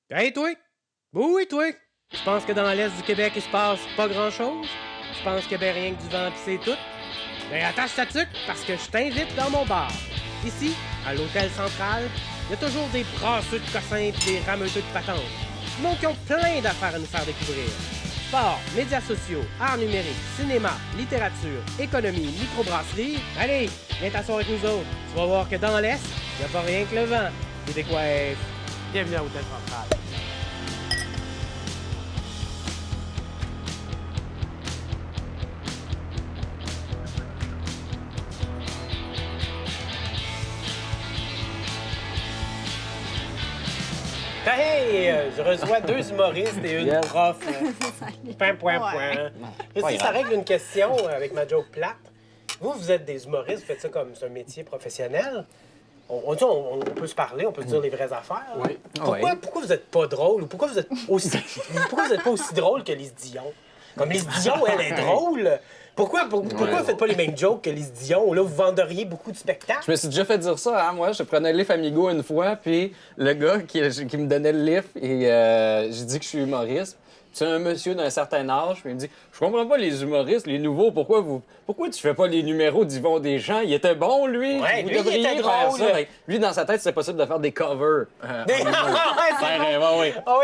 Hey, toi! Oui, toi! Tu penses que dans l'Est du Québec, il se passe pas grand-chose? Tu penses qu'il y a rien que du vent pis c'est tout? Ben attache ta tuque parce que je t'invite dans mon bar. Ici, à l'Hôtel Central, il y a toujours des brasseux de cossins pis des rameuteux de patentes. Du monde qui ont plein d'affaires à nous faire découvrir. Sport, médias sociaux, arts numériques, cinéma, littérature, économie, microbrasserie. Allez, viens t'asseoir avec nous autres. Tu vas voir que dans l'Est, il n'y a pas rien que le vent. Tu décoiffes. Bienvenue à l'Hôtel Central. Hey, je reçois deux humoristes et une prof. Point. Ici, ça règle une question avec ma joke plate. Vous êtes des humoristes, vous faites ça comme c'est un métier professionnel. On peut se parler, on peut se dire les vraies affaires. Oui. Pourquoi vous n'êtes pas drôle ou pourquoi vous êtes pas aussi drôle que Lise Dion? Comme Lise Dion, elle est drôle. Pourquoi vous ne faites pas les mêmes jokes que Lise Dion? Là, vous venderiez beaucoup de spectacles. Je me suis déjà fait dire ça, hein? Moi, je prenais le Lift Amigo une fois, puis le gars qui me donnait le lift, et j'ai dit que je suis humoriste. C'est un monsieur d'un certain âge, puis il me dit « Je comprends pas les humoristes, les nouveaux, pourquoi tu fais pas les numéros d'Yvon Deschamps? Il était bon, lui! Ouais, Vous lui, il devriez était faire drôle. ça. » Lui, dans sa tête, c'est possible de faire des covers. Ah oui,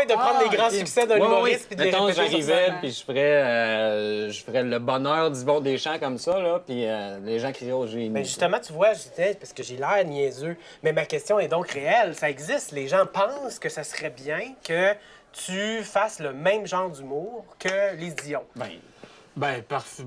de prendre les grands succès d'un humoriste puis de les Mettons, répéter sur j'arrivais, scène. puis je ferais le bonheur d'Yvon Deschamps comme ça, là, puis les gens crieraient au génie. Mais justement, tu vois, je disais, parce que j'ai l'air niaiseux, mais ma question est donc réelle. Ça existe. Les gens pensent que ça serait bien que tu fasses le même genre d'humour que Lise Dion. Parfait.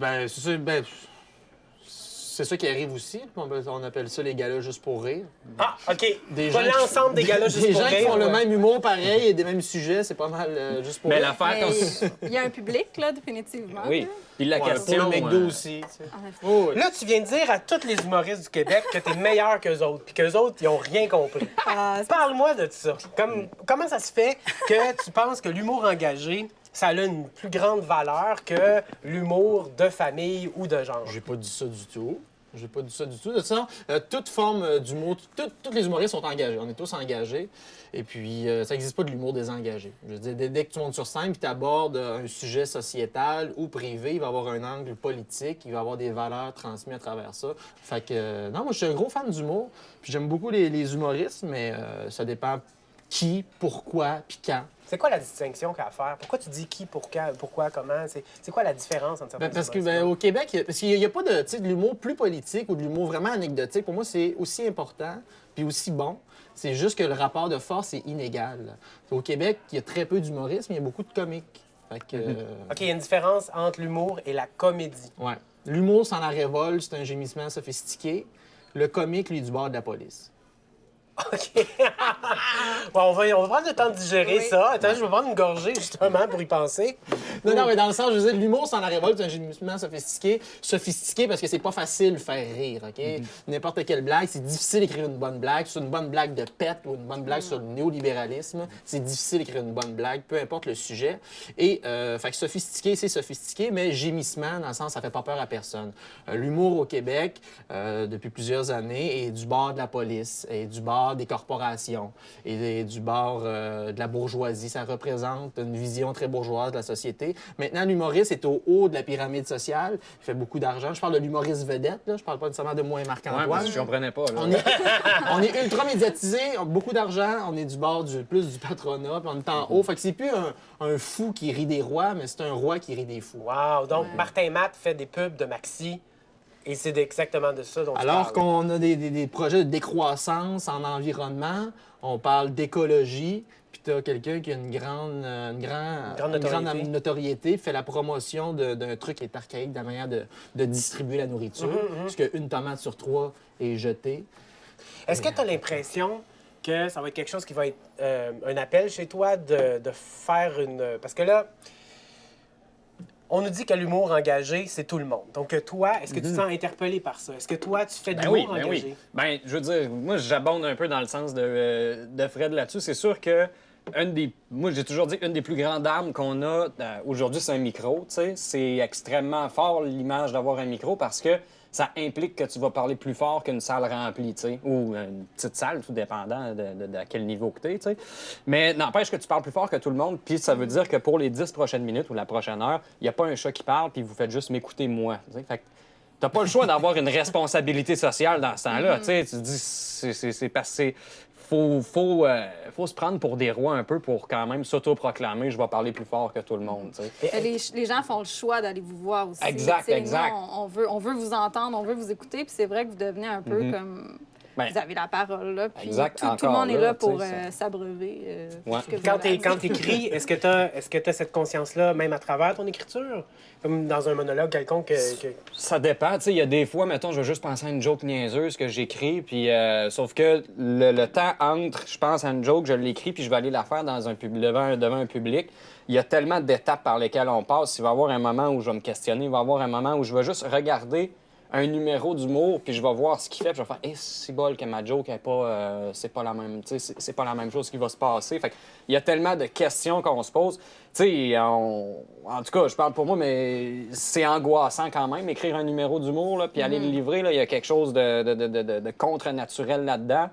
C'est ça qui arrive aussi. On appelle ça les galas juste pour rire. Ah, OK. Des Pas gens qui- l'ensemble des galas juste Des pour gens qui rire, font le ouais. même humour pareil et des mêmes sujets, c'est pas mal juste pour Mais rire. l'affaire, Mais il y a un public, là, définitivement. Oui. là. Puis la Ouais, question... pour le McDo aussi. tu sais. Oh, Là, tu viens de dire à tous les humoristes du Québec que t'es meilleur qu'eux autres, puis qu'eux autres, ils ont rien compris. Ah, Parle-moi de ça. Comment ça se fait que tu penses que l'humour engagé, ça a une plus grande valeur que l'humour de famille ou de genre? J'ai pas dit ça du tout. De toute façon, toute forme d'humour, tous les humoristes sont engagés. On est tous engagés. Et puis, ça n'existe pas de l'humour désengagé. Je veux dire, dès que tu montes sur scène et tu abordes un sujet sociétal ou privé, il va avoir un angle politique, il va avoir des valeurs transmises à travers ça. Fait que, non, moi, je suis un gros fan d'humour. Puis j'aime beaucoup les humoristes, mais ça dépend qui, pourquoi, puis quand. C'est quoi la distinction qu'il y a à faire? Pourquoi tu dis qui, pourquoi, comment? C'est quoi la différence entre certains Parce que humoristes? au Québec, parce qu'il n'y a pas de, tu sais, de l'humour plus politique ou de l'humour vraiment anecdotique. Pour moi, c'est aussi important puis aussi bon. C'est juste que le rapport de force est inégal. Au Québec, il y a très peu d'humoristes, mais il y a beaucoup de comiques. Fait que, OK, il y a une différence entre l'humour et la comédie. ouais. L'humour sans la révolte, c'est un gémissement sophistiqué. Le comique, lui, est du bord de la police. OK. Bon, on va prendre le temps de digérer Oui. ça. Attends, je vais prendre une gorgée, justement, pour y penser. Non, mais dans le sens, je veux dire, l'humour sans la révolte, c'est un gémissement sophistiqué. Sophistiqué parce que c'est pas facile de faire rire, OK? N'importe quelle blague, c'est difficile d'écrire une bonne blague. Sur une bonne blague de pète ou une bonne blague sur le néolibéralisme, c'est difficile d'écrire une bonne blague, peu importe le sujet. Et, fait que sophistiqué, c'est sophistiqué, mais gémissement, dans le sens, ça fait pas peur à personne. L'humour au Québec, depuis plusieurs années, est du bord de la police, est du bord des corporations et du bord de la bourgeoisie. Ça représente une vision très bourgeoise de la société. Maintenant, l'humoriste est au haut de la pyramide sociale. Il fait beaucoup d'argent. Je parle de l'humoriste vedette, là. Je parle pas nécessairement de moi et Ouais, Marc-Antoine. parce que je comprenais pas, là. On est ultra médiatisé, on a beaucoup d'argent, on est du bord plus du patronat, puis on est en haut. Fait que c'est plus un fou qui rit des rois, mais c'est un roi qui rit des fous. Wow! Donc, Martin Matt fait des pubs de Maxi et c'est exactement de ça dont tu Alors parles. qu'on a des projets de décroissance en environnement, on parle d'écologie, puis tu as quelqu'un qui a une grande notoriété, fait la promotion d'un truc qui est archaïque, de la manière de distribuer la nourriture, puisque une tomate sur 3 est jetée. Est-ce que tu as l'impression que ça va être quelque chose qui va être un appel chez toi de faire une... Parce que là, on nous dit que l'humour engagé, c'est tout le monde. Donc, toi, est-ce que tu te sens interpellé par ça? Est-ce que toi, tu fais de l'humour engagé? Ben, je veux dire, moi, j'abonde un peu dans le sens de Fred là-dessus. C'est sûr que moi, j'ai toujours dit une des plus grandes armes qu'on a aujourd'hui, c'est un micro. Tu sais. C'est extrêmement fort l'image d'avoir un micro parce que ça implique que tu vas parler plus fort qu'une salle remplie, tu sais, ou une petite salle, tout dépendant de à quel niveau que tu es. Tu sais. Mais n'empêche que tu parles plus fort que tout le monde, puis ça veut dire que pour les 10 prochaines minutes ou la prochaine heure, il n'y a pas un chat qui parle, puis vous faites juste m'écouter moi. Tu sais. Fait que t'as pas le choix d'avoir une responsabilité sociale dans ce temps-là. Tu sais, tu te dis, c'est passé. Faut se prendre pour des rois un peu pour quand même s'autoproclamer je vais parler plus fort que tout le monde. Tu sais. Les gens font le choix d'aller vous voir aussi. Exact, Tu sais, exact. nous, on veut vous entendre, on veut vous écouter, puis c'est vrai que vous devenez un peu comme... Ben, vous avez la parole, là, puis exact, tout le encore monde est là, là pour tu sais, s'abreuver. Ouais. ce que vous Quand avez à dire. t'écris, est-ce que t'as cette conscience-là même à travers ton écriture? Comme dans un monologue quelconque Ça dépend. Tu sais, il y a des fois, mettons, je vais juste penser à une joke niaiseuse que j'écris, puis sauf que le temps entre, je pense à une joke, je l'écris, puis je vais aller la faire devant un public. Il y a tellement d'étapes par lesquelles on passe. Il va y avoir un moment où je vais me questionner, il va y avoir un moment où je vais juste regarder un numéro d'humour, puis je vais voir ce qu'il fait, puis je vais faire c'est bol que ma joke est pas c'est pas la même, tu sais, c'est pas la même chose qui va se passer. Fait il y a tellement de questions qu'on se pose. Tu sais, en tout cas, je parle pour moi, mais c'est angoissant quand même écrire un numéro d'humour là, puis aller le livrer là, il y a quelque chose de contre-naturel là-dedans.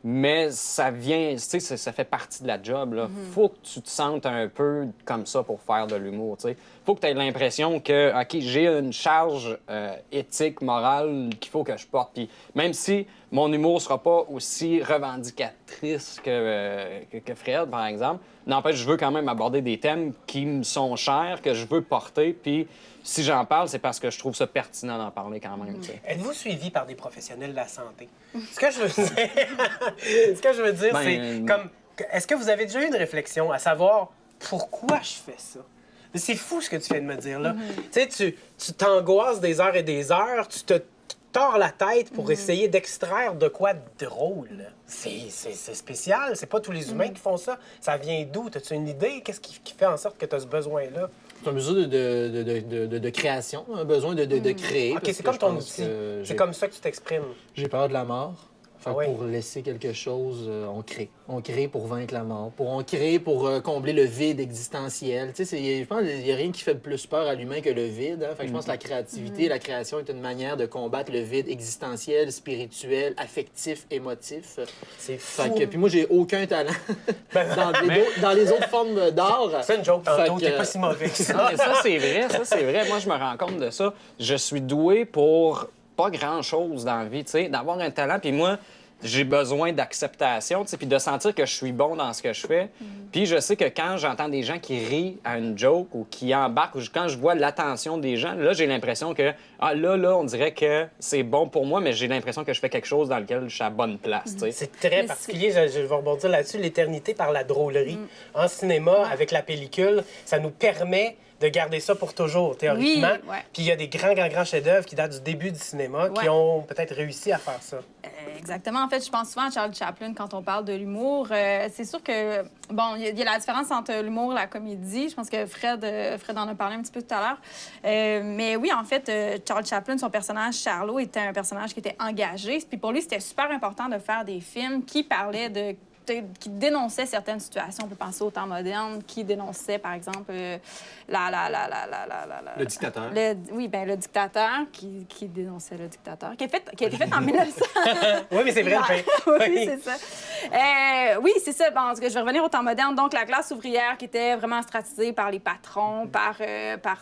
Mais ça vient, tu sais, ça fait partie de la job. Là. Faut que tu te sentes un peu comme ça pour faire de l'humour. Tu sais. Faut que tu aies l'impression que, OK, j'ai une charge éthique, morale qu'il faut que je porte. Puis même si mon humour sera pas aussi revendicatrice que Fred, par exemple, n'empêche, je veux quand même aborder des thèmes qui me sont chers, que je veux porter. Puis si j'en parle, c'est parce que je trouve ça pertinent d'en parler quand même. Tu sais. Êtes-vous suivi par des professionnels de la santé? Ce que je veux dire, Ben, c'est comme... Est-ce que vous avez déjà eu une réflexion à savoir pourquoi je fais ça? C'est fou ce que tu viens de me dire, là. Tu sais, tu t'angoisses des heures et des heures, tu te tords la tête pour essayer d'extraire de quoi de drôle. C'est spécial, c'est pas tous les humains qui font ça. Ça vient d'où? As-tu une idée? Qu'est-ce qui fait en sorte que tu as ce besoin-là? C'est un besoin de création, un besoin de créer. OK, parce c'est que comme je ton pense outil. que C'est comme ça que tu t'exprimes. j'ai peur de la mort. Fait que Ah ouais. pour laisser quelque chose, on crée. On crée pour vaincre la mort. On crée pour combler le vide existentiel. Tu sais, je pense qu'il n'y a rien qui fait plus peur à l'humain que le vide. Hein? Fait que je pense que la créativité, la création est une manière de combattre le vide existentiel, spirituel, affectif, émotif. C'est fou. Fait que, puis moi, j'ai aucun talent dans les autres formes d'art. C'est une joke Fait tantôt, que- t'es pas si mauvais que ça. Mais ça, c'est vrai, ça, c'est vrai. Moi, je me rends compte de ça. Je suis doué pour pas grand-chose dans la vie, tu sais, d'avoir un talent. Puis moi, j'ai besoin d'acceptation, tu sais, puis de sentir que je suis bon dans ce que je fais. Puis je sais que quand j'entends des gens qui rient à une joke ou qui embarquent, ou quand je vois l'attention des gens, là, j'ai l'impression que, là, on dirait que c'est bon pour moi, mais j'ai l'impression que je fais quelque chose dans lequel je suis à bonne place, tu sais. C'est très Mais particulier, je vais rebondir là-dessus, l'éternité par la drôlerie. En cinéma, avec la pellicule, ça nous permet de garder ça pour toujours, théoriquement. Oui, ouais. Puis il y a des grands chefs-d'œuvre qui datent du début du cinéma qui Ouais. ont peut-être réussi à faire ça. Exactement. En fait, je pense souvent à Charlie Chaplin quand on parle de l'humour. C'est sûr que, bon, il y a la différence entre l'humour et la comédie. Je pense que Fred en a parlé un petit peu tout à l'heure. Mais oui, en fait, Charlie Chaplin, son personnage Charlot, était un personnage qui était engagé. Puis pour lui, c'était super important de faire des films qui parlaient qui dénonçaient certaines situations. On peut penser au temps moderne, qui dénonçait, par exemple, Le dictateur. Oui, bien, le dictateur, qui dénonçait le dictateur, qui a été fait en 1900. Oui, mais c'est vrai, le fait. Oui, c'est ça. Oui, c'est ça. Bon, en tout cas, je vais revenir au temps moderne. Donc, la classe ouvrière qui était vraiment stratisée par les patrons, par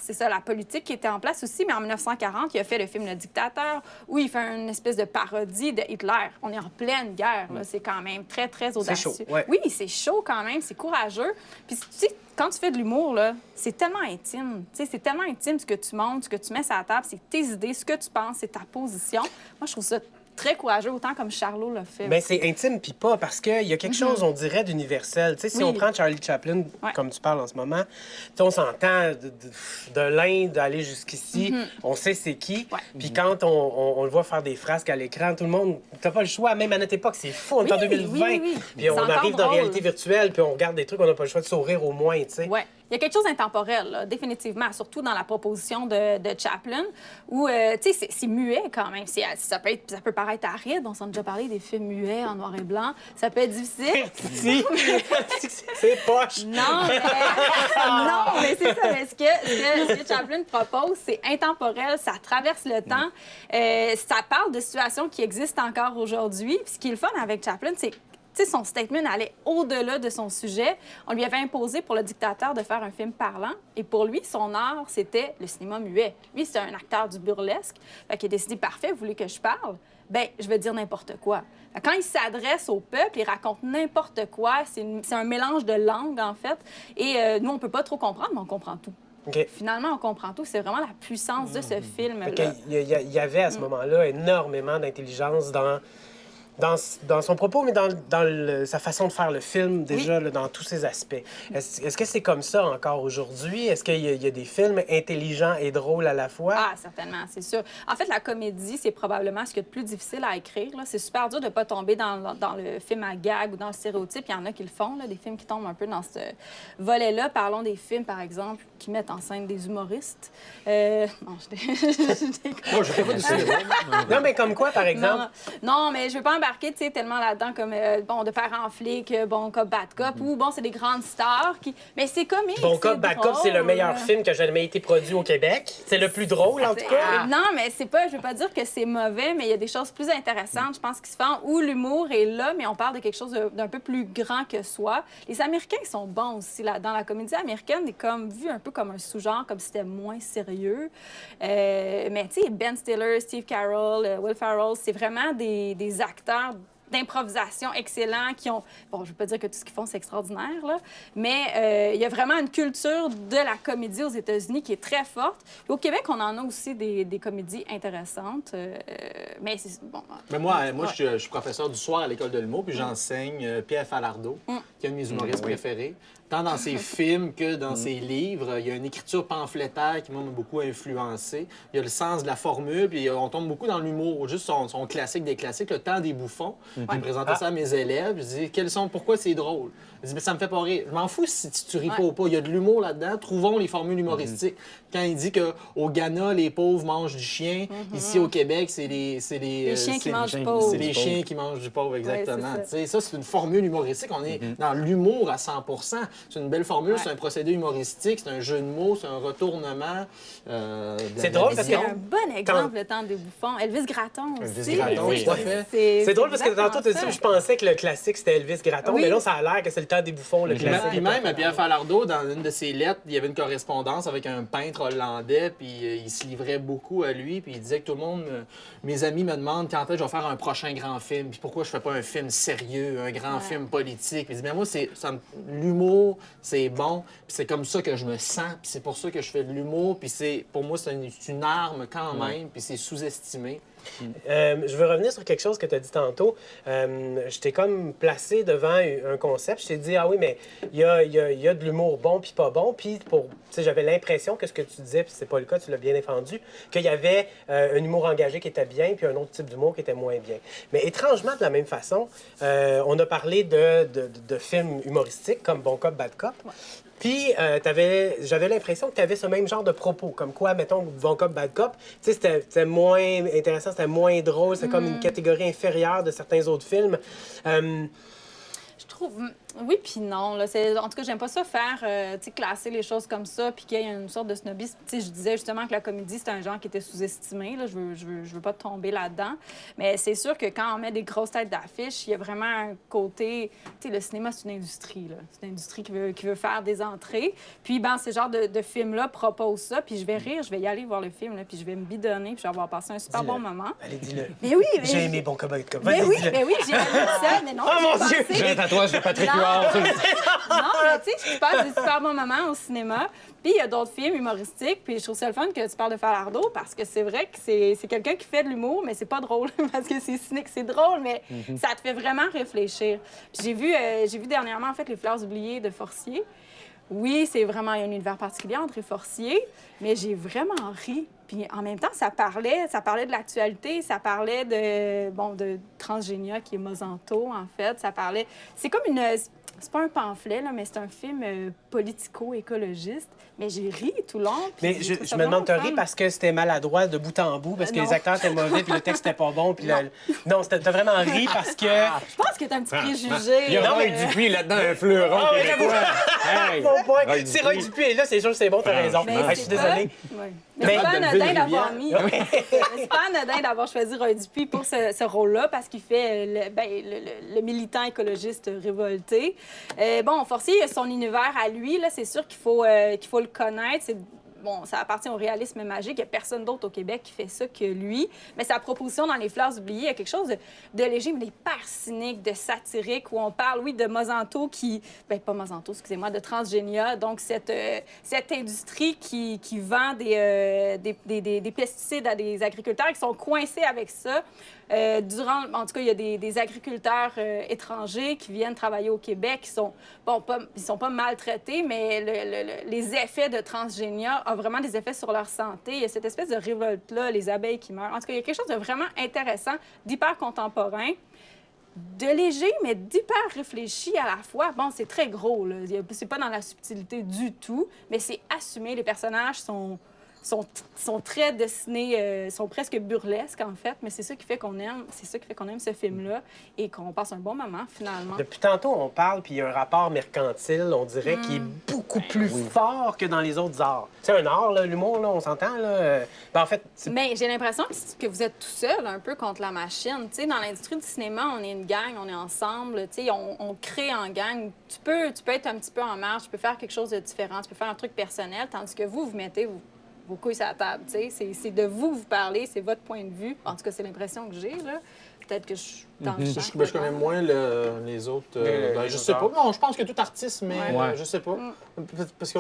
c'est ça, la politique qui était en place aussi. Mais en 1940, il a fait le film Le Dictateur, où il fait une espèce de parodie de Hitler. On est en pleine guerre, là. C'est quand même très, très audacieux. chaud, ouais. Oui, c'est chaud quand même, c'est courageux. Puis, tu sais, quand tu fais de l'humour, là, c'est tellement intime. Tu sais, c'est tellement intime ce que tu montres, ce que tu mets sur la table, c'est tes idées, ce que tu penses, c'est ta position. Moi, je trouve ça très courageux, autant comme Charlot l'a fait. Mais c'est intime puis pas, parce qu'il y a quelque chose, on dirait, d'universel. Tu sais, si Oui. on prend Charlie Chaplin, Ouais. comme tu parles en ce moment, tu sais, on s'entend de l'Inde d'aller jusqu'ici, on sait c'est qui. Ouais. Puis quand on le voit faire des frasques à l'écran, tout le monde, t'as pas le choix, même à notre époque, c'est fou, on est en Oui, 2020. oui. Puis on C'est encore arrive dans la drôle. réalité virtuelle, puis on regarde des trucs, on n'a pas le choix de sourire au moins, tu sais. Ouais. Il y a quelque chose d'intemporel, là, définitivement, surtout dans la proposition de Chaplin, où, tu sais, c'est muet quand même. Ça peut paraître aride. On s'en a déjà parlé des films muets en noir et blanc. Ça peut être difficile. C'est poche. Non, mais, non, mais c'est ça. Mais ce que Chaplin propose, c'est intemporel, ça traverse le temps. Ça parle de situations qui existent encore aujourd'hui. Puis ce qui est le fun avec Chaplin, c'est que son statement allait au-delà de son sujet. On lui avait imposé pour le dictateur de faire un film parlant. Et pour lui, son art, c'était le cinéma muet. Lui, c'est un acteur du burlesque. Fait qu'il a décidé, parfait, vous voulez que je parle? Bien, je vais dire n'importe quoi. Quand il s'adresse au peuple, il raconte n'importe quoi. C'est un mélange de langues, en fait. Et nous, on peut pas trop comprendre, mais on comprend tout. OK. Finalement, on comprend tout. C'est vraiment la puissance de ce film-là. Il y avait à ce moment-là énormément d'intelligence dans son propos, mais dans sa façon de faire le film, déjà, là, dans tous ses aspects. Est-ce que c'est comme ça encore aujourd'hui? Est-ce qu'il y a des films intelligents et drôles à la fois? Ah, certainement, c'est sûr. En fait, la comédie, c'est probablement ce qu'il y a de plus difficile à écrire. Là. C'est super dur de ne pas tomber dans le film à gag ou dans le stéréotype. Il y en a qui le font, là, des films qui tombent un peu dans ce volet-là. Parlons des films, par exemple, qui mettent en scène des humoristes. Non, Moi, je fais pas du cinéma. Non, mais comme quoi, par exemple? Non, mais je veux pas embarquer, tu sais, tellement là-dedans comme, bon, de Père en flic, Bon Cop, Bad Cop, ou, bon, c'est des grandes stars qui... Mais c'est comique, Bon Cop, Bad Cop, c'est le meilleur film qui a jamais été produit au Québec. C'est le plus drôle, en tout cas. Non, mais c'est pas... Je veux pas dire que c'est mauvais, mais il y a des choses plus intéressantes, je pense, qui se font, où l'humour est là, mais on parle de quelque chose d'un peu plus grand que soi. Les Américains, ils sont bons aussi, là. Dans la comédie américaine, est comme vu un peu comme un sous-genre, comme si c'était moins sérieux. Mais, tu sais, Ben Stiller, Steve Carell, Will Ferrell, c'est vraiment des acteurs d'improvisation excellents qui ont... Bon, je veux pas dire que tout ce qu'ils font, c'est extraordinaire, là, mais il y a vraiment une culture de la comédie aux États-Unis qui est très forte. Puis au Québec, on en a aussi des comédies intéressantes, mais c'est... Bon, Mais moi, je suis professeur du soir à l'École de l'humour, puis j'enseigne Pierre Falardeau, qui est un de mes humoristes préférés. Tant dans ses films que dans ses livres, il y a une écriture pamphlétaire qui m'a beaucoup influencé. Il y a le sens de la formule, puis on tombe beaucoup dans l'humour. Juste son classique des classiques, Le temps des bouffons. Je me présentais ça à mes élèves. Je dis, pourquoi c'est drôle? Je dis, mais ça me fait pas rire. Je m'en fous si tu ris pas ou pas. Il y a de l'humour là-dedans. Trouvons les formules humoristiques. Quand il dit qu'au Ghana, les pauvres mangent du chien, ici au Québec, c'est les chiens qui mangent du pauvre. C'est les chiens qui mangent du pauvre, exactement. Ouais, ça, c'est une formule humoristique. On est dans l'humour à 100 C'est une belle formule, c'est un procédé humoristique, c'est un jeu de mots, c'est un retournement. C'est drôle parce que... C'est un bon exemple, Le temps des bouffons. Elvis Gratton aussi. Elvis Gratton, oui, tout à fait. C'est drôle parce que tantôt, tu dis, je pensais que le classique, c'était Elvis Gratton, Oui. mais là, ça a l'air que c'est Le temps des bouffons, le classique. Puis même, Pierre Falardeau, dans une de ses lettres, il y avait une correspondance avec un peintre hollandais, puis il se livrait beaucoup à lui, puis il disait que tout le monde, mes amis me demandent quand est-ce que je vais faire un prochain grand film, puis pourquoi je fais pas un film sérieux, un grand film politique. Puis il dit, mais moi, l'humour, c'est bon, puis c'est comme ça que je me sens, puis c'est pour ça que je fais de l'humour, puis pour moi, c'est une arme quand même, puis c'est sous-estimé. Je veux revenir sur quelque chose que tu as dit tantôt. Je t'ai comme placé devant un concept. Je t'ai dit, ah oui, mais il y a de l'humour bon puis pas bon. Puis j'avais l'impression que ce que tu disais, puis c'est pas le cas, tu l'as bien défendu, qu'il y avait un humour engagé qui était bien puis un autre type d'humour qui était moins bien. Mais étrangement, de la même façon, on a parlé de films humoristiques comme Bon Cop, Bad Cop. Ouais. Puis, j'avais l'impression que tu avais ce même genre de propos, comme quoi, mettons, Bon Cop, Bad Cop, tu sais, c'était moins intéressant, c'était moins drôle, c'était comme une catégorie inférieure de certains autres films. Je trouve... Oui, puis non. Là, en tout cas, j'aime pas ça faire, classer les choses comme ça, puis qu'il y ait une sorte de snobisme. Je disais justement que la comédie, c'est un genre qui était sous-estimé. Là. Je veux pas tomber là-dedans. Mais c'est sûr que quand on met des grosses têtes d'affiche, il y a vraiment un côté... le cinéma, c'est une industrie. Là. C'est une industrie qui veut faire des entrées. Puis, ben, ce genre de film-là propose ça, puis je vais rire, je vais y aller voir le film, là, puis je vais me bidonner, puis je vais avoir passé un super bon moment. Allez, dis-le. Mais oui, J'ai aimé Bon Cop, Bad Cop. Mais oui, j'ai aimé ça, mais non. Oh mon Dieu! J'ai un tatouage de Patrick Huard. Non, mais tu sais, je passe des super bons moments au cinéma. Puis il y a d'autres films humoristiques. Puis je trouve ça le fun que tu parles de Falardeau parce que c'est vrai que c'est quelqu'un qui fait de l'humour, mais c'est pas drôle parce que c'est cynique. C'est drôle, mais ça te fait vraiment réfléchir. Puis j'ai vu dernièrement, en fait, Les Fleurs oubliées de Forcier. Oui, c'est vraiment un univers particulier, André Forcier, mais j'ai vraiment ri. Puis en même temps, ça parlait de l'actualité, ça parlait de Transgénia, qui est Mosanto, en fait. Ça parlait... C'est comme une... C'est pas un pamphlet, là, mais c'est un film politico-écologiste. Mais j'ai ri tout le long. Mais je me demande, t'as ri parce que c'était maladroit de bout en bout, parce que Non. les acteurs étaient mauvais, puis le texte était pas bon, puis non, t'as vraiment ri parce que... Je pense que t'as un petit préjugé. Il y a Non, Roy mais- Dupuis là-dedans, un fleuron Ah, mais québécois. Hey! Bon point. Roy C'est Roy Dupuis. Dupuis, et là, c'est sûr que c'est bon, t'as raison. Mais Ah, je suis c'est désolé. pas- ouais. Mais Mais- c'est pas Capable de anodin d'avoir Ville-Rivière. mis. C'est pas anodin d'avoir choisi Roy Dupuis pour ce rôle-là parce qu'il fait le militant écologiste révolté. Bon, Forcier, il a son univers à lui, là, c'est sûr qu'il faut le connaître. Bon, ça appartient au réalisme magique. Il n'y a personne d'autre au Québec qui fait ça que lui. Mais sa proposition dans Les Fleurs oubliées, il y a quelque chose de léger, mais d'hyper cynique, de satirique, où on parle, oui, de Mosanto qui... Bien, pas Mosanto, excusez-moi, de Transgénia. Donc, cette industrie qui vend des pesticides à des agriculteurs qui sont coincés avec ça. En tout cas, il y a des agriculteurs étrangers qui viennent travailler au Québec, qui sont, ils sont pas maltraités, mais les effets de Transgénia ont vraiment des effets sur leur santé. Il y a cette espèce de révolte-là, les abeilles qui meurent. En tout cas, il y a quelque chose de vraiment intéressant, d'hyper contemporain, de léger, mais d'hyper réfléchi à la fois. Bon, c'est très gros, là. C'est pas dans la subtilité du tout, mais c'est assumé. Les personnages sont très dessinés, sont presque burlesques, en fait, mais c'est ça qui fait qu'on aime, ce film-là et qu'on passe un bon moment, finalement. Depuis tantôt, on parle, puis il y a un rapport mercantile, on dirait, qui est beaucoup plus fort que dans les autres arts. C'est un art, là, l'humour, là, on s'entend, là. Ben, en fait, c'est... Mais j'ai l'impression que vous êtes tout seul un peu contre la machine. Tu sais, dans l'industrie du cinéma, on est une gang, on est ensemble, tu sais, on crée en gang. Tu peux être un petit peu en marge, tu peux faire quelque chose de différent, tu peux faire un truc personnel, tandis que vous mettez vos couilles sur la table, tu sais. C'est de vous parlez, c'est votre point de vue. En tout cas, c'est l'impression que j'ai, là. Peut-être que je suis dans le champ. Je connais moins les autres. Je sais pas. auteurs. Non, je pense que tout artiste, mais Ouais. je sais pas. Parce que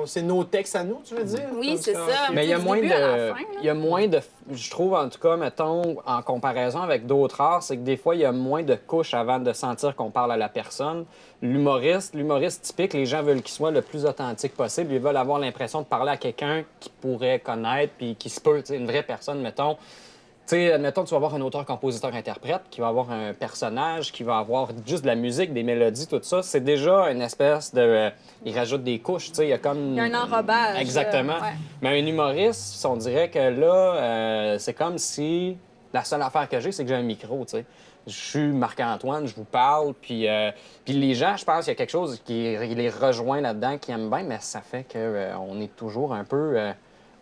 c'est nos textes à nous, tu veux dire? Oui, c'est ça. Mais il y a Du moins début à la de. fin, là. Il y a moins de. Je trouve, en tout cas, mettons, en comparaison avec d'autres arts, c'est que des fois, il y a moins de couches avant de sentir qu'on parle à la personne. L'humoriste typique, les gens veulent qu'il soit le plus authentique possible. Ils veulent avoir l'impression de parler à quelqu'un qu'ils pourraient connaître puis qui se peut, tu sais, une vraie personne, mettons. Tu sais, admettons, tu vas avoir un auteur, compositeur, interprète qui va avoir un personnage, qui va avoir juste de la musique, des mélodies, tout ça. C'est déjà une espèce de... il rajoute des couches, tu sais, il y a comme... Il y a un enrobage. Exactement. Ouais. Mais un humoriste, on dirait que là, c'est comme si la seule affaire que j'ai, c'est que j'ai un micro, tu sais. Je suis Marc-Antoine, je vous parle, puis les gens, je pense qu'il y a quelque chose qui les rejoint là-dedans, qui aiment bien, mais ça fait qu'on est toujours un peu...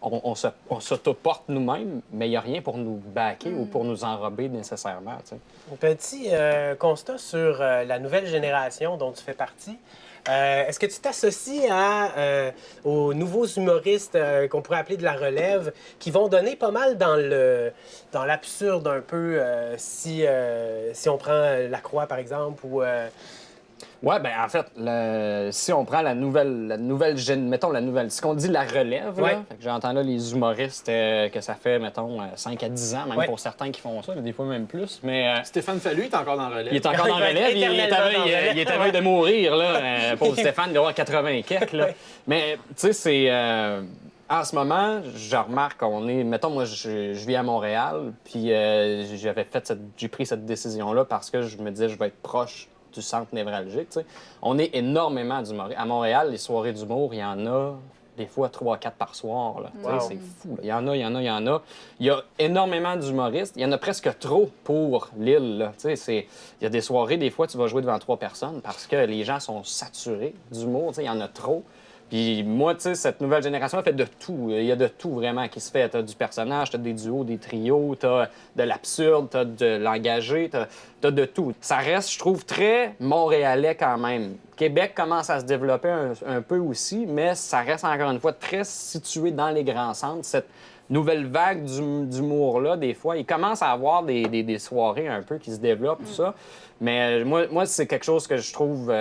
on s'autoporte nous-mêmes, mais il n'y a rien pour nous baquer ou pour nous enrober nécessairement. Tu sais. Un petit constat sur la nouvelle génération dont tu fais partie. Est-ce que tu t'associes aux nouveaux humoristes qu'on pourrait appeler de la relève, qui vont donner pas mal dans l'absurde un peu, si on prend Lacroix, par exemple, ou... Ouais, ben en fait, si on prend la nouvelle mettons la nouvelle, ce qu'on dit la relève, Ouais. là, fait que j'entends là les humoristes que ça fait, mettons, 5 à 10 ans, même Ouais. pour certains qui font ça, des fois même plus, mais... Stéphane Fallu est encore dans le relais. il est encore dans Il va la relève, être éternellement dans la relève. il est à veille de mourir, là. Pauvre Stéphane, il doit avoir 80 et quelques, là. Mais, tu sais, c'est... en ce moment, je remarque qu'on est... Mettons, moi, je vis à Montréal, puis j'ai pris cette décision-là parce que je me disais, je vais être proche du centre névralgique, tu sais. On est énormément d'humoristes. À Montréal, les soirées d'humour, il y en a des fois 3-4 par soir, là. Tu sais, Wow. c'est fou, là. Il y en a. Il y a énormément d'humoristes. Il y en a presque trop pour l'île, là. Tu sais, il y a des soirées, des fois, tu vas jouer devant 3 personnes parce que les gens sont saturés d'humour, tu sais, il y en a trop. Puis moi, tu sais, cette nouvelle génération, elle fait de tout. Il y a de tout vraiment qui se fait. T'as du personnage, t'as des duos, des trios, t'as de l'absurde, t'as de l'engagé, t'as de tout. Ça reste, je trouve, très montréalais quand même. Québec commence à se développer un peu aussi, mais ça reste encore une fois très situé dans les grands centres. Cette nouvelle vague d'humour-là, des fois, il commence à avoir des soirées un peu qui se développent, tout ça. Mais moi c'est quelque chose que je trouve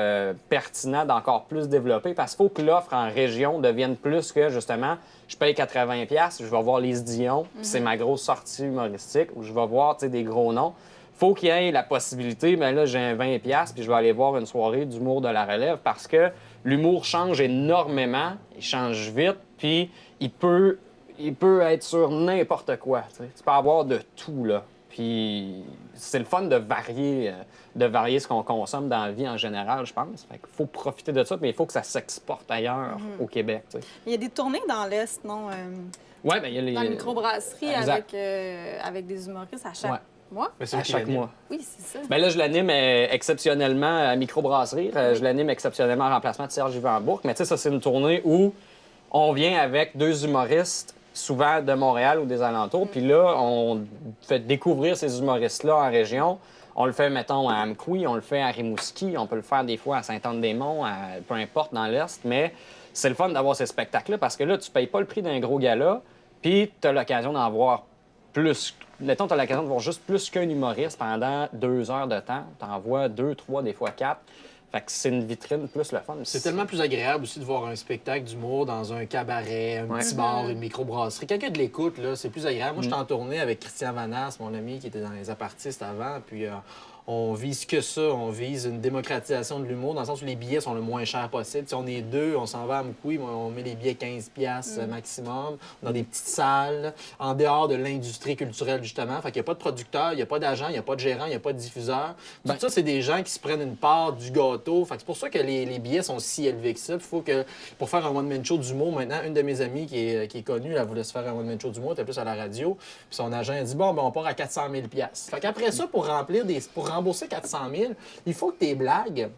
pertinent d'encore plus développer parce qu'il faut que l'offre en région devienne plus que, justement, je paye 80$, je vais voir Lise Dion, puis c'est ma grosse sortie humoristique, où je vais voir, tu sais, des gros noms. Faut qu'il y ait la possibilité, mais là, j'ai un 20$, puis je vais aller voir une soirée d'humour de la relève parce que l'humour change énormément, il change vite, puis il peut il peut être sur n'importe quoi. Tu sais. Tu peux avoir de tout, là. Puis c'est le fun de varier ce qu'on consomme dans la vie en général, je pense. Fait qu'il faut profiter de ça, mais il faut que ça s'exporte ailleurs au Québec. Tu sais. Il y a des tournées dans l'Est, non? Ouais, ben il y a les... Dans la microbrasserie Exact. avec des humoristes à chaque Ouais. mois? Mais c'est à eux qui chaque l'animent. mois. Oui, c'est ça. Ben là, je l'anime exceptionnellement à Microbrasserie. Je l'anime exceptionnellement en remplacement de Serge Yvan-Bourque. Mais tu sais, ça, c'est une tournée où on vient avec 2 humoristes, souvent de Montréal ou des alentours. Puis là, on fait découvrir ces humoristes-là en région. On le fait, mettons, à Amqui, on le fait à Rimouski, on peut le faire des fois à Sainte-Anne-des-Monts, peu importe dans l'Est. Mais c'est le fun d'avoir ces spectacles-là parce que là, tu payes pas le prix d'un gros gala, puis tu as l'occasion d'en voir plus. Mettons, tu as l'occasion de voir juste plus qu'un humoriste pendant 2 heures de temps. Tu en vois 2, 3, des fois 4. Fait que c'est une vitrine plus le fun. C'est tellement plus agréable aussi de voir un spectacle d'humour dans un cabaret, un petit bar, une microbrasserie. Quelqu'un de l'écoute, là, c'est plus agréable. Moi, j'étais en tournée avec Christian Vanasse, mon ami qui était dans les apartistes avant, puis on vise que ça. On vise une démocratisation de l'humour dans le sens où les billets sont le moins chers possible. Si on est 2, on s'en va à Amqui, on met les billets 15$ maximum, dans des petites salles, en dehors de l'industrie culturelle, justement. Fait qu'il n'y a pas de producteur, il n'y a pas d'agent, il n'y a pas de gérant, il n'y a pas de diffuseur. Tout ça, c'est des gens qui se prennent une part du gâteau. Fait que c'est pour ça que les billets sont si élevés que ça. Il faut que, pour faire un one-man show d'humour, maintenant, une de mes amies qui est connue, elle voulait se faire un one-man show d'humour, elle était plus à la radio. Puis son agent a dit, bon, ben, on part à 400 000 $. Fait qu'après ça, pour rembourser 400 000, il faut que tes blagues...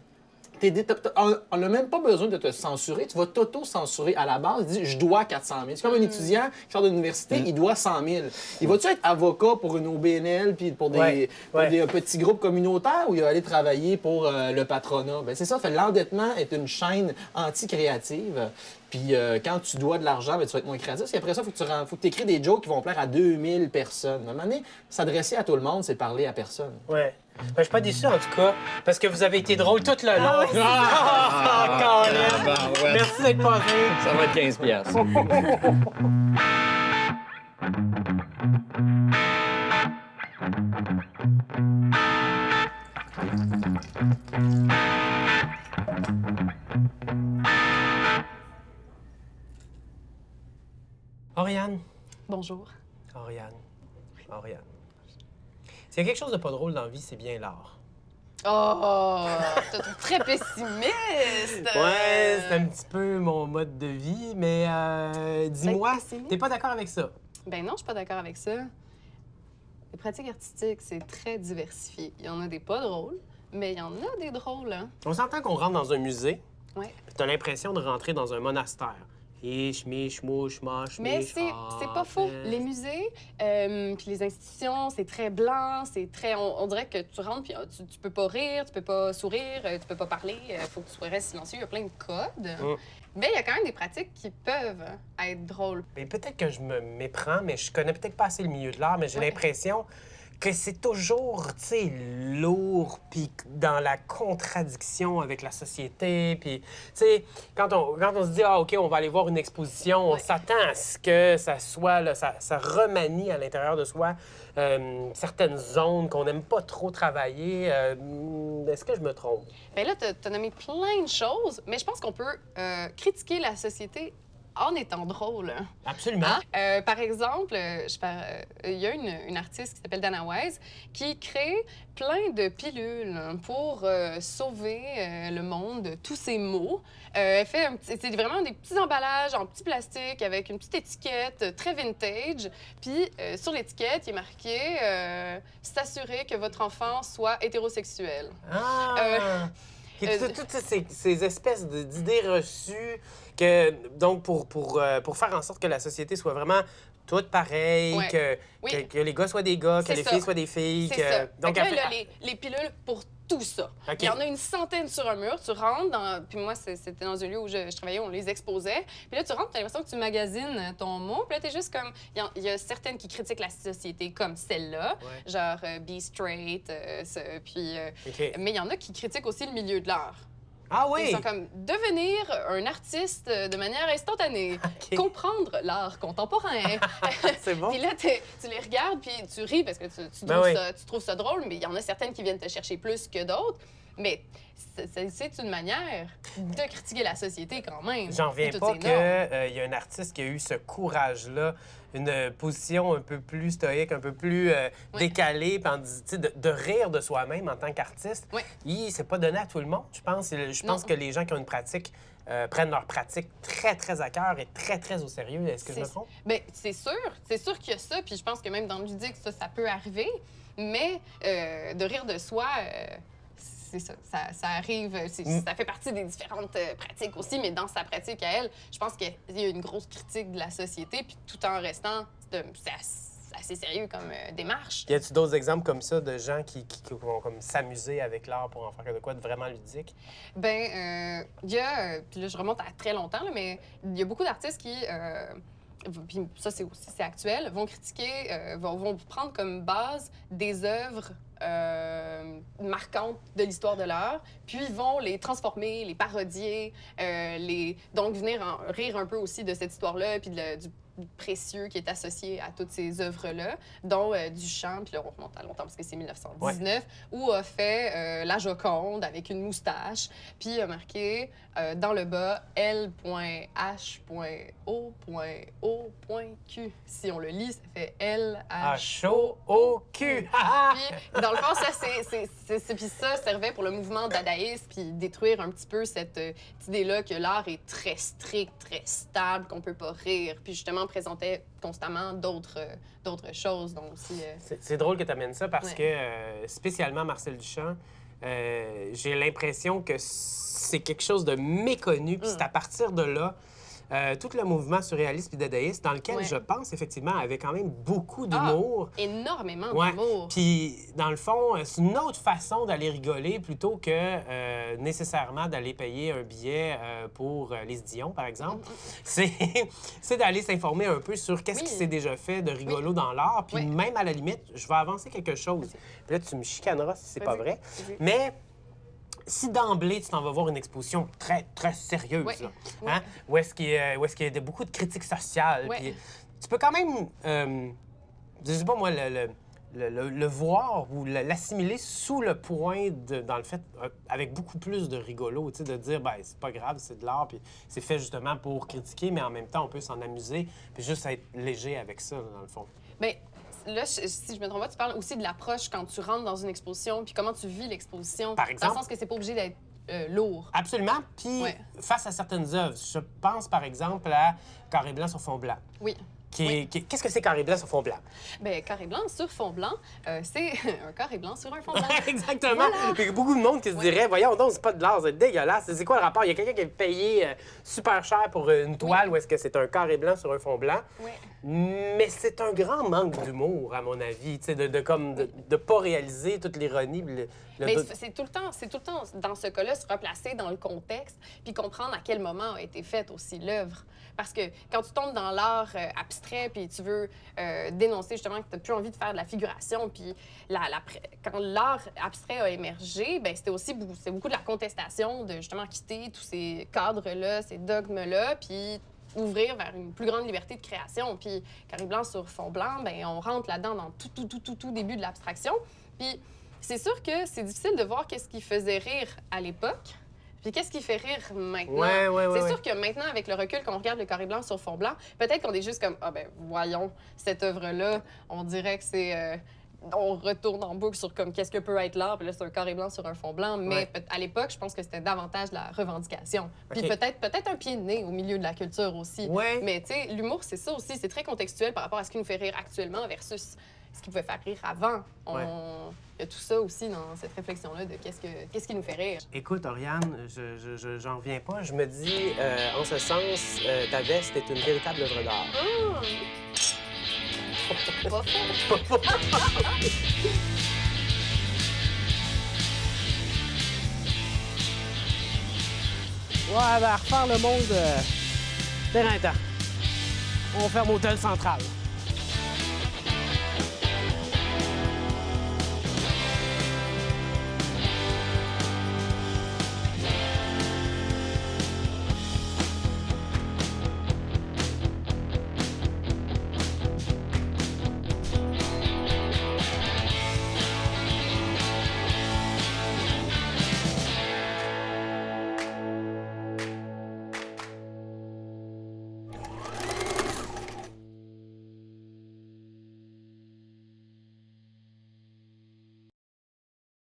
On n'a même pas besoin de te censurer. Tu vas t'auto-censurer à la base. Tu dis, je dois 400 000. C'est comme un étudiant qui sort de l'université, il doit 100 000. Il va-tu être avocat pour une OBNL puis pour des petits groupes communautaires ou il va aller travailler pour le patronat? Bien, c'est ça. Fait, l'endettement est une chaîne anti-créative. Puis quand tu dois de l'argent, bien, tu vas être moins créatif. Puis après ça, il faut que tu écris des jokes qui vont plaire à 2000 personnes. À un moment donné, s'adresser à tout le monde, c'est parler à personne. Ouais. Ben, je suis pas déçu, en tout cas, parce que vous avez été drôle tout le long. Ouais. Merci d'être passé. Ça va être 15 $. Oriane. Bonjour. Oriane. S'il y a quelque chose de pas drôle dans la vie, c'est bien l'art. Oh, t'es très pessimiste. Ouais, c'est un petit peu mon mode de vie, mais dis-moi, pessimiste? t'es pas d'accord avec ça? Ben non, je suis pas d'accord avec ça. Les pratiques artistiques, c'est très diversifié. Il y en a des pas drôles, mais il y en a des drôles, hein. On s'entend qu'on rentre dans un musée, Ouais. puis t'as l'impression de rentrer dans un monastère. Ish, mish, mouche, moche, Mais mish, c'est pas faux. Les musées puis les institutions, c'est très blanc, c'est très... On dirait que tu rentres puis tu peux pas rire, tu peux pas sourire, tu peux pas parler, faut que tu restes silencieux. Il y a plein de codes. Mais il y a quand même des pratiques qui peuvent être drôles. Mais peut-être que je me méprends, mais je connais peut-être pas assez le milieu de l'art, mais j'ai l'impression que c'est toujours, tu sais, lourd, puis dans la contradiction avec la société, puis, tu sais, quand on se dit, ah, OK, on va aller voir une exposition, on s'attend à ce que ça soit, là, ça remanie à l'intérieur de soi certaines zones qu'on n'aime pas trop travailler. Est-ce que je me trompe? Bien là, t'as nommé plein de choses, mais je pense qu'on peut critiquer la société en étant drôle. Absolument. Par exemple, il y a une artiste qui s'appelle Dana Wise qui crée plein de pilules pour sauver le monde de tous ces maux. Elle fait c'est vraiment des petits emballages en petit plastique avec une petite étiquette très vintage. Puis sur l'étiquette, il est marqué s'assurer que votre enfant soit hétérosexuel. Toutes ces espèces d'idées reçues que, donc, pour faire en sorte que la société soit vraiment toute pareille, que les gars soient des gars, que les filles soient des filles. C'est ça. Donc, là, il a les pilules pour tout ça. Il y en a une centaine sur un mur. Tu rentres dans... Puis moi, c'était dans un lieu où je travaillais, où on les exposait. Puis là, tu rentres, tu as l'impression que tu magasines ton mot. Puis là, t'es juste comme... Il y a certaines qui critiquent la société comme celle-là, genre Be Straight, mais il y en a qui critiquent aussi le milieu de l'art. Ah oui? Ils sont comme devenir un artiste de manière instantanée, comprendre l'art contemporain. C'est bon. Puis là, tu les regardes, puis tu ris parce que tu trouves ça drôle, mais il y en a certaines qui viennent te chercher plus que d'autres. Mais c'est une manière de critiquer la société quand même. J'en reviens et toutes pas ces qu'il normes. y a un artiste qui a eu ce courage-là, une position un peu plus stoïque, un peu plus décalée, puis de rire de soi-même en tant qu'artiste. Oui. C'est pas donné à tout le monde, je pense. Je pense que les gens qui ont une pratique prennent leur pratique très, très à cœur et très, très au sérieux. Est-ce que je me trompe? Bien, c'est sûr qu'il y a ça, puis je pense que même dans le ludique, ça peut arriver, mais de rire de soi... c'est ça, ça arrive, ça fait partie des différentes pratiques aussi, mais dans sa pratique à elle, je pense qu'il y a une grosse critique de la société, puis tout en restant, c'est assez sérieux comme démarche. Y a-t-il d'autres exemples comme ça de gens qui vont comme s'amuser avec l'art pour en faire de quoi de vraiment ludique? Bien, il y a, puis là je remonte à très longtemps, là, mais il y a beaucoup d'artistes qui... puis ça, c'est actuel, vont critiquer, vont prendre comme base des œuvres marquantes de l'histoire de l'art, puis vont les transformer, les parodier, donc venir rire un peu aussi de cette histoire-là, puis du précieux qui est associé à toutes ces œuvres-là, dont Duchamp, puis là, on remonte à longtemps parce que c'est 1919, où a fait la Joconde avec une moustache, puis a marqué dans le bas L.H.O.O.Q. Si on le lit, ça fait L.H.O.O.Q. Puis, dans le fond, puis ça servait pour le mouvement dadaïste, puis détruire un petit peu cette idée-là que l'art est très strict, très stable, qu'on peut pas rire, puis justement présentait constamment d'autres choses. Donc aussi, C'est drôle que tu amènes ça parce que, spécialement Marcel Duchamp, j'ai l'impression que c'est quelque chose de méconnu, puis c'est à partir de là, tout le mouvement surréaliste et dadaïste, dans lequel je pense effectivement avait quand même beaucoup d'humour. Énormément d'humour. Puis, dans le fond, c'est une autre façon d'aller rigoler plutôt que nécessairement d'aller payer un billet pour les Dion, par exemple. C'est d'aller s'informer un peu sur qu'est-ce qui s'est déjà fait de rigolo dans l'art. Puis même à la limite, je vais avancer quelque chose. Puis là, tu me chicaneras si c'est pas vrai. Mais... si d'emblée, tu t'en vas voir une exposition très, très sérieuse, là, hein, où est-ce qu'il y a beaucoup de critiques sociales, puis tu peux quand même, je sais pas moi, le voir ou l'assimiler sous le point, dans le fait, avec beaucoup plus de rigolo, tu sais, de dire, ben c'est pas grave, c'est de l'art, puis c'est fait justement pour critiquer, mais en même temps, on peut s'en amuser, puis juste être léger avec ça, dans le fond. Bien, là, si je me trompe pas, tu parles aussi de l'approche quand tu rentres dans une exposition, puis comment tu vis l'exposition. Par exemple. Dans le sens que c'est pas obligé d'être lourd. Absolument. Puis, face à certaines œuvres, je pense par exemple à Carré blanc sur fond blanc. Oui. Qu'est-ce que c'est Carré blanc sur fond blanc? Bien, carré blanc sur fond blanc, c'est un carré blanc sur un fond blanc. Exactement. Il y a beaucoup de monde qui se dirait, voyons donc, c'est pas de l'art, c'est dégueulasse. C'est quoi le rapport? Il y a quelqu'un qui a payé super cher pour une toile ou est-ce que c'est un carré blanc sur un fond blanc? Oui. Mais c'est un grand manque d'humour, à mon avis, de pas réaliser toute l'ironie. Mais c'est tout le temps, dans ce cas-là, se replacer dans le contexte puis comprendre à quel moment a été faite aussi l'œuvre. Parce que quand tu tombes dans l'art abstrait puis tu veux dénoncer justement que tu n'as plus envie de faire de la figuration, puis quand l'art abstrait a émergé, bien, c'est beaucoup de la contestation de justement quitter tous ces cadres-là, ces dogmes-là, puis ouvrir vers une plus grande liberté de création. Puis carré blanc sur fond blanc, bien, on rentre là-dedans dans tout début de l'abstraction. Puis c'est sûr que c'est difficile de voir qu'est-ce qui faisait rire à l'époque, puis qu'est-ce qui fait rire maintenant. C'est sûr que maintenant, avec le recul, quand on regarde le carré blanc sur fond blanc, peut-être qu'on est juste comme, ah ben voyons, cette œuvre-là, on dirait que c'est... on retourne en boucle sur comme qu'est-ce que peut être l'art, puis là, c'est un carré blanc sur un fond blanc. Mais à l'époque, je pense que c'était davantage de la revendication. Puis peut-être un pied de nez au milieu de la culture aussi. Mais tu sais, l'humour, c'est ça aussi. C'est très contextuel par rapport à ce qui nous fait rire actuellement versus ce qui pouvait faire rire avant. Il y a tout ça aussi dans cette réflexion-là de qu'est-ce qui nous fait rire. Écoute, Oriane, j'en reviens pas. Je me dis, en ce sens, ta veste est une véritable œuvre d'art. Pas faux. Ouais, ben, refaire le monde terrain temps. On ferme Hôtel Central.